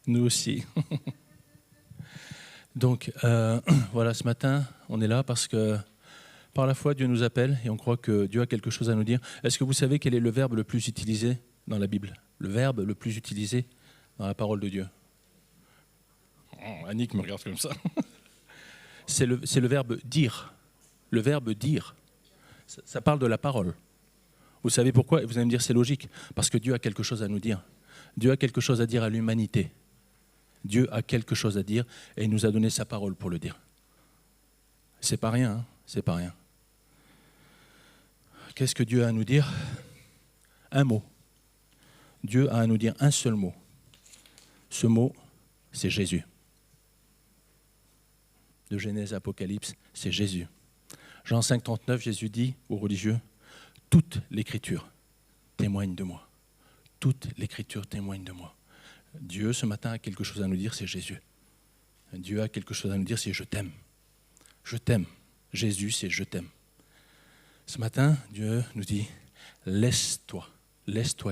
Nous aussi. Donc, voilà, ce matin, on est là parce que par la foi, Dieu nous appelle et on croit que Dieu a quelque chose à nous dire. Est-ce que vous savez quel est le verbe le plus utilisé dans la Bible? Le verbe le plus utilisé dans la parole de Dieu? Annick me regarde comme ça. C'est le verbe dire. Le verbe dire. Ça parle de la parole. Vous savez pourquoi? Vous allez me dire c'est logique. Parce que Dieu a quelque chose à nous dire. Dieu a quelque chose à dire à l'humanité. Dieu a quelque chose à dire et il nous a donné sa parole pour le dire. C'est pas rien, hein? C'est pas rien. Qu'est-ce que Dieu a à nous dire? Un mot. Dieu a à nous dire un seul mot. Ce mot, c'est Jésus. De Genèse à Apocalypse, c'est Jésus. Jean 5, 39, Jésus dit aux religieux, « Toute l'Écriture témoigne de moi. Toute l'Écriture témoigne de moi. » Dieu, ce matin, a quelque chose à nous dire, c'est Jésus. Dieu a quelque chose à nous dire, c'est « Je t'aime. Je t'aime. » Jésus, c'est « Je t'aime. » Ce matin, Dieu nous dit, « Laisse-toi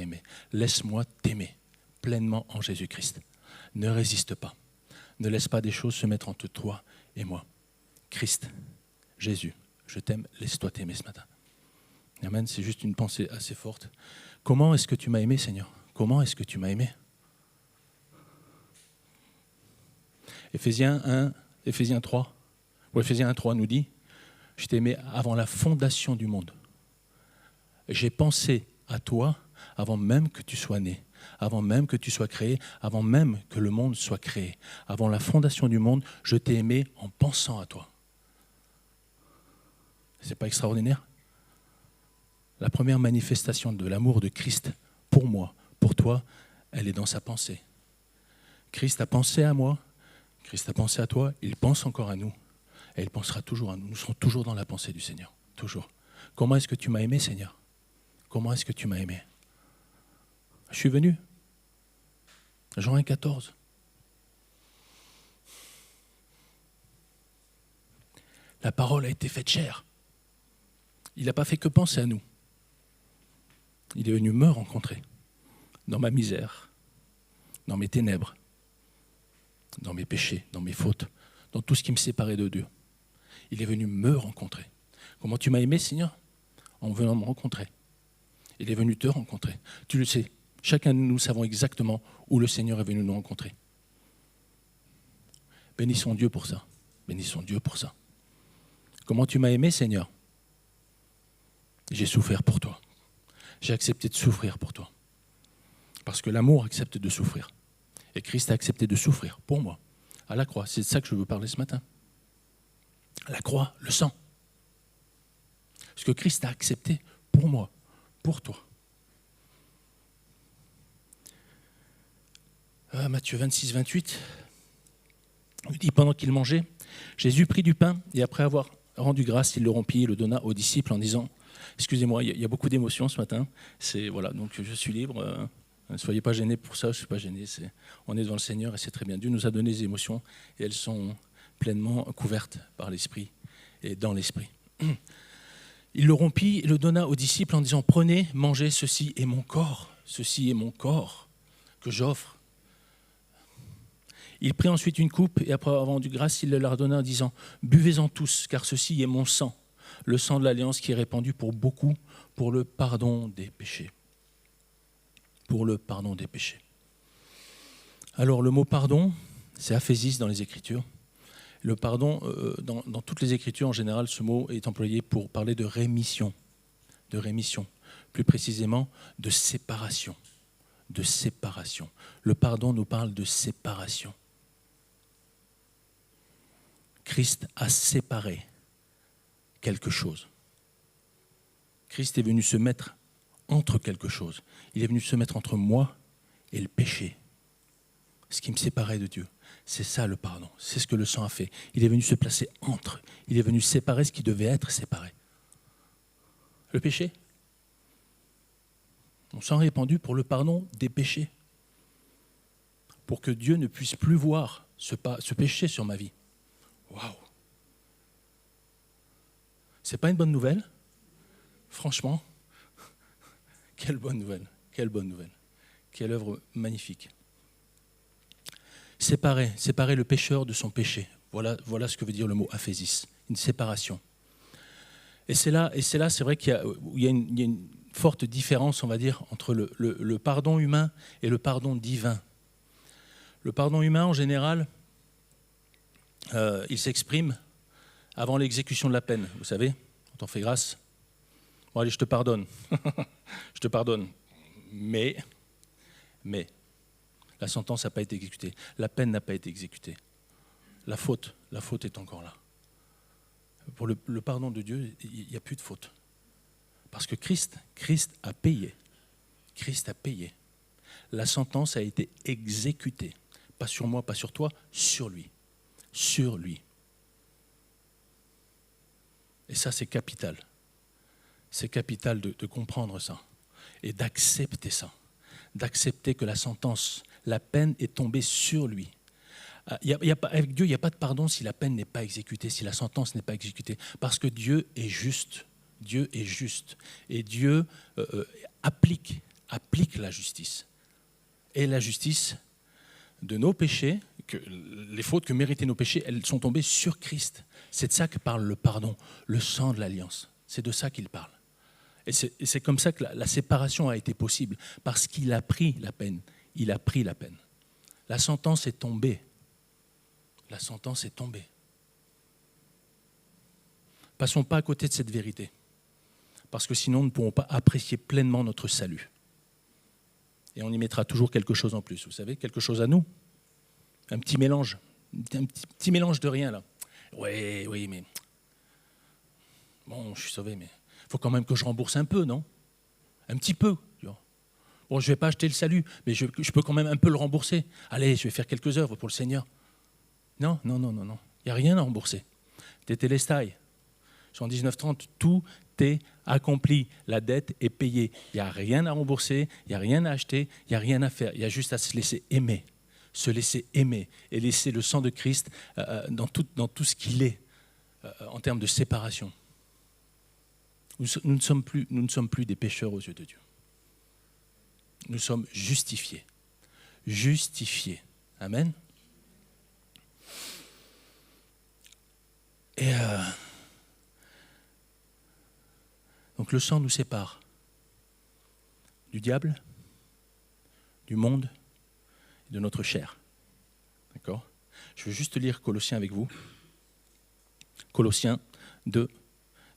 aimer. Laisse-moi t'aimer pleinement en Jésus-Christ. Ne résiste pas. Ne laisse pas des choses se mettre entre toi et moi. Christ, Jésus, je t'aime, laisse-toi t'aimer ce matin. » Amen, c'est juste une pensée assez forte. Comment est-ce que tu m'as aimé, Seigneur? Comment est-ce que tu m'as aimé? Éphésiens 3 nous dit, « Je t'ai aimé avant la fondation du monde. J'ai pensé à toi avant même que tu sois né, avant même que tu sois créé, avant même que le monde soit créé. Avant la fondation du monde, je t'ai aimé en pensant à toi. » C'est pas extraordinaire? La première manifestation de l'amour de Christ pour moi, pour toi, elle est dans sa pensée. Christ a pensé à moi, Christ a pensé à toi, il pense encore à nous. Et il pensera toujours à nous. Nous serons toujours dans la pensée du Seigneur. Toujours. Comment est-ce que tu m'as aimé, Seigneur? Comment est-ce que tu m'as aimé? Je suis venu. Jean 1,14. La parole a été faite chair. Il n'a pas fait que penser à nous. Il est venu me rencontrer dans ma misère, dans mes ténèbres, dans mes péchés, dans mes fautes, dans tout ce qui me séparait de Dieu. Il est venu me rencontrer. Comment tu m'as aimé, Seigneur? En venant me rencontrer. Il est venu te rencontrer. Tu le sais, chacun de nous savons exactement où le Seigneur est venu nous rencontrer. Bénissons Dieu pour ça. Bénissons Dieu pour ça. Comment tu m'as aimé, Seigneur? J'ai souffert pour toi. J'ai accepté de souffrir pour toi. Parce que l'amour accepte de souffrir. Et Christ a accepté de souffrir pour moi. À la croix, c'est de ça que je veux parler ce matin. La croix, le sang. Ce que Christ a accepté pour moi, pour toi. Matthieu 26, 28, il dit, pendant qu'il mangeait, Jésus prit du pain et après avoir rendu grâce, il le rompit et le donna aux disciples en disant, excusez-moi, il y a beaucoup d'émotions ce matin, voilà, donc je suis libre, ne soyez pas gênés pour ça, je ne suis pas gêné, on est devant le Seigneur et c'est très bien. Dieu nous a donné des émotions et elles sont pleinement couvertes par l'Esprit et dans l'Esprit. Il le rompit et le donna aux disciples en disant, prenez, mangez, ceci est mon corps que j'offre. Il prit ensuite une coupe et après avoir rendu grâce, il le leur donna en disant, buvez-en tous, car ceci est mon sang, le sang de l'alliance qui est répandu pour beaucoup, pour le pardon des péchés. Pour le pardon des péchés. Alors le mot pardon, c'est aphésis dans les Écritures. Le pardon, dans toutes les Écritures en général, ce mot est employé pour parler de rémission, plus précisément de séparation. De séparation. Le pardon nous parle de séparation. Christ a séparé quelque chose. Christ est venu se mettre entre quelque chose. Il est venu se mettre entre moi et le péché. Ce qui me séparait de Dieu. C'est ça le pardon. C'est ce que le sang a fait. Il est venu se placer entre. Il est venu séparer ce qui devait être séparé. Le péché. Mon sang répandu pour le pardon des péchés. Pour que Dieu ne puisse plus voir ce péché sur ma vie. Waouh! C'est pas une bonne nouvelle? Franchement, quelle bonne nouvelle, quelle bonne nouvelle, quelle œuvre magnifique. séparer le pécheur de son péché. Voilà ce que veut dire le mot aphésis, une séparation. Et c'est là, c'est vrai qu'il y a une forte différence, on va dire, entre le pardon humain et le pardon divin. Le pardon humain, en général, il s'exprime avant l'exécution de la peine. Vous savez, on t'en fait grâce. Bon, allez, je te pardonne. Je te pardonne. Mais, la sentence n'a pas été exécutée. La peine n'a pas été exécutée. La faute est encore là. Pour le pardon de Dieu, il n'y a plus de faute. Parce que Christ a payé. Christ a payé. La sentence a été exécutée. Pas sur moi, pas sur toi, sur lui. Sur lui. Et ça, c'est capital. C'est capital de comprendre ça et d'accepter ça. D'accepter que la sentence, la peine est tombée sur lui. Avec Dieu, il n'y a pas de pardon si la peine n'est pas exécutée, si la sentence n'est pas exécutée. Parce que Dieu est juste. Dieu est juste. Et Dieu applique la justice. Et la justice de nos péchés, les fautes que méritaient nos péchés, elles sont tombées sur Christ. C'est de ça que parle le pardon, le sang de l'alliance. C'est de ça qu'il parle. Et c'est comme ça que la séparation a été possible, parce qu'il a pris la peine. Il a pris la peine. La sentence est tombée. La sentence est tombée. Passons pas à côté de cette vérité, parce que sinon nous ne pourrons pas apprécier pleinement notre salut. Et on y mettra toujours quelque chose en plus, vous savez, quelque chose à nous. Un petit mélange de rien là. Oui, mais bon, je suis sauvé, mais il faut quand même que je rembourse un peu, non? Un petit peu. Bon, je ne vais pas acheter le salut, mais je peux quand même un peu le rembourser. Allez, je vais faire quelques œuvres pour le Seigneur. Non. Il n'y a rien à rembourser. Tétélestai. En 1930, tout est accompli. La dette est payée. Il n'y a rien à rembourser, il n'y a rien à acheter, il n'y a rien à faire. Il y a juste à se laisser aimer. Se laisser aimer et laisser le sang de Christ dans tout ce qu'il est en termes de séparation. Nous ne sommes plus des pécheurs aux yeux de Dieu. Nous sommes justifiés. Justifiés. Amen. Et donc le sang nous sépare du diable, du monde et de notre chair. D'accord ? Je veux juste lire Colossiens avec vous. Colossiens 2,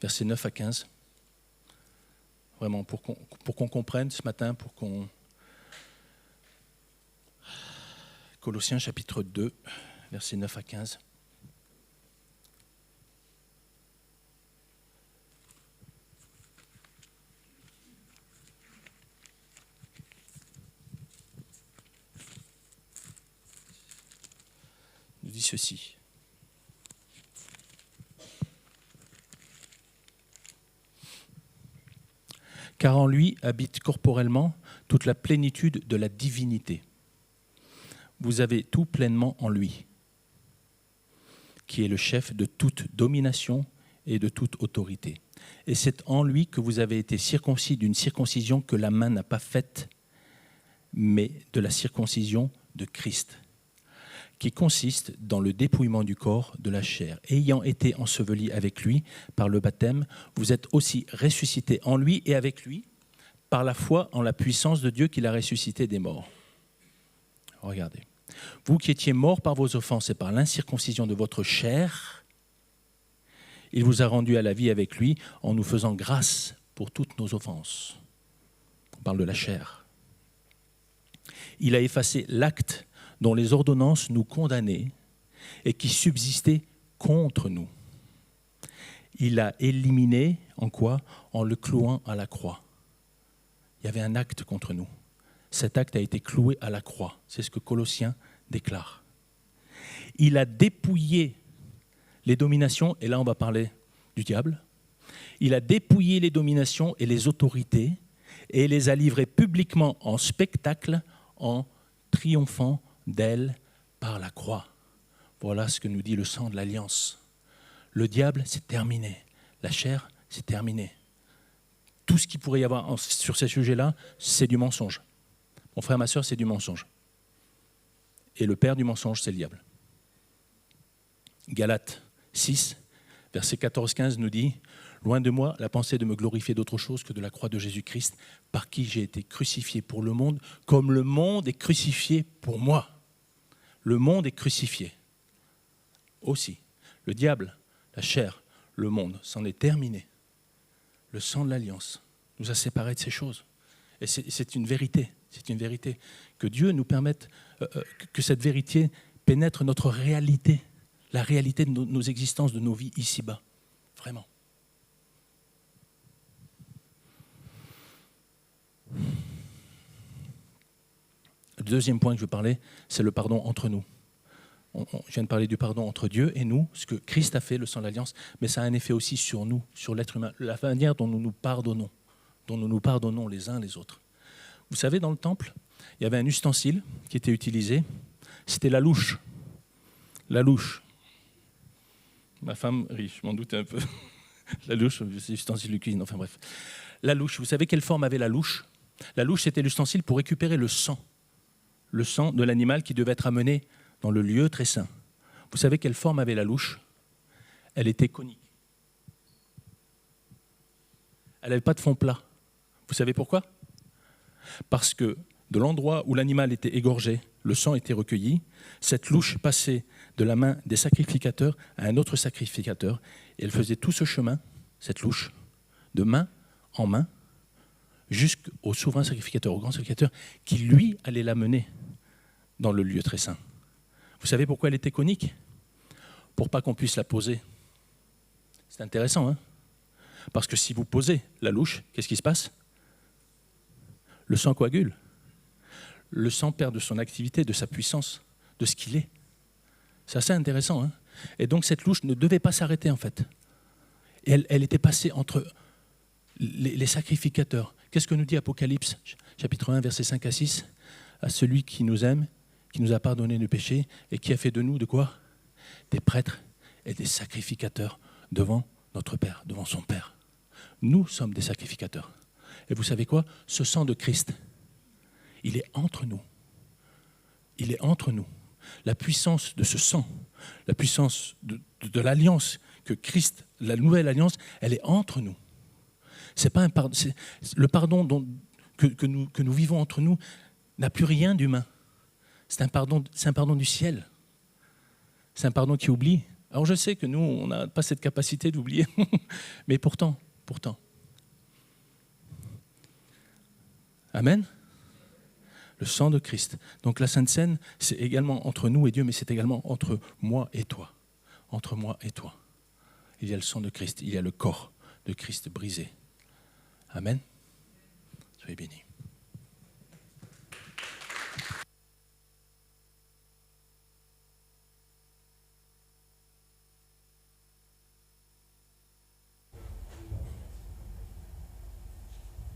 versets 9 à 15. Vraiment, pour qu'on comprenne ce matin, Colossiens chapitre 2, versets 9 à 15. Il dit ceci. Car en lui habite corporellement toute la plénitude de la divinité. Vous avez tout pleinement en lui, qui est le chef de toute domination et de toute autorité. Et c'est en lui que vous avez été circoncis d'une circoncision que la main n'a pas faite, mais de la circoncision de Christ, qui consiste dans le dépouillement du corps de la chair. Ayant été ensevelis avec lui par le baptême, vous êtes aussi ressuscités en lui et avec lui, par la foi en la puissance de Dieu qui l'a ressuscité des morts. Regardez. Vous qui étiez morts par vos offenses et par l'incirconcision de votre chair, il vous a rendus à la vie avec lui en nous faisant grâce pour toutes nos offenses. On parle de la chair. Il a effacé l'acte dont les ordonnances nous condamnaient et qui subsistait contre nous. Il l'a éliminé en quoi ? En le clouant à la croix. Il y avait un acte contre nous. Cet acte a été cloué à la croix. C'est ce que Colossiens déclare. Il a dépouillé les dominations, et là on va parler du diable. Il a dépouillé les dominations et les autorités et les a livrées publiquement en spectacle en triomphant d'elle par la croix. Voilà ce que nous dit le sang de l'alliance. Le diable, c'est terminé. La chair, c'est terminé. Tout ce qu'il pourrait y avoir sur ces sujets-là, c'est du mensonge. Mon frère, ma sœur, c'est du mensonge. Et le père du mensonge, c'est le diable. Galates 6, verset 14-15 nous dit « Loin de moi la pensée de me glorifier d'autre chose que de la croix de Jésus-Christ, par qui j'ai été crucifié pour le monde, comme le monde est crucifié pour moi. » Le monde est crucifié. Aussi, le diable, la chair, le monde, c'en est terminé. Le sang de l'alliance nous a séparés de ces choses. Et c'est une vérité, que Dieu nous permette, que cette vérité pénètre notre réalité, la réalité de nos existences, de nos vies ici-bas. Vraiment. Le deuxième point que je veux parler, c'est le pardon entre nous. Je viens de parler du pardon entre Dieu et nous, ce que Christ a fait, le sang de l'alliance, mais ça a un effet aussi sur nous, sur l'être humain, la manière dont nous nous pardonnons les uns les autres. Vous savez, dans le temple, il y avait un ustensile qui était utilisé, c'était la louche. La louche. Ma femme rit, je m'en doutais un peu. La louche, c'est l'ustensile de cuisine, enfin bref. La louche, vous savez quelle forme avait la louche? La louche, c'était l'ustensile pour récupérer le sang de l'animal qui devait être amené dans le lieu très saint. Vous savez quelle forme avait la louche? Elle était conique. Elle n'avait pas de fond plat. Vous savez pourquoi? Parce que de l'endroit où l'animal était égorgé, le sang était recueilli, cette louche passait de la main des sacrificateurs à un autre sacrificateur, et elle faisait tout ce chemin, cette louche, de main en main, jusqu'au souverain sacrificateur, au grand sacrificateur, qui lui allait l'amener dans le lieu très saint. Vous savez pourquoi elle était conique? Pour pas qu'on puisse la poser. C'est intéressant, hein? Parce que si vous posez la louche, qu'est-ce qui se passe? Le sang coagule. Le sang perd de son activité, de sa puissance, de ce qu'il est. C'est assez intéressant, hein? Et donc cette louche ne devait pas s'arrêter, en fait. Et elle était passée entre les sacrificateurs. Qu'est-ce que nous dit Apocalypse, chapitre 1, versets 5 à 6? À celui qui nous aime, qui nous a pardonné nos péchés et qui a fait de nous, de quoi? Des prêtres et des sacrificateurs devant notre Père, devant son Père. Nous sommes des sacrificateurs. Et vous savez quoi? Ce sang de Christ, il est entre nous. Il est entre nous. La puissance de ce sang, la puissance de l'alliance que Christ, la nouvelle alliance, elle est entre nous. C'est pas un pardon, le pardon que nous vivons entre nous n'a plus rien d'humain. C'est un pardon du ciel. C'est un pardon qui oublie. Alors je sais que nous, on n'a pas cette capacité d'oublier, mais pourtant. Amen. Le sang de Christ. Donc la Sainte Seine, c'est également entre nous et Dieu, mais c'est également entre moi et toi. Entre moi et toi. Il y a le sang de Christ, il y a le corps de Christ brisé. Amen. Soyez bénis.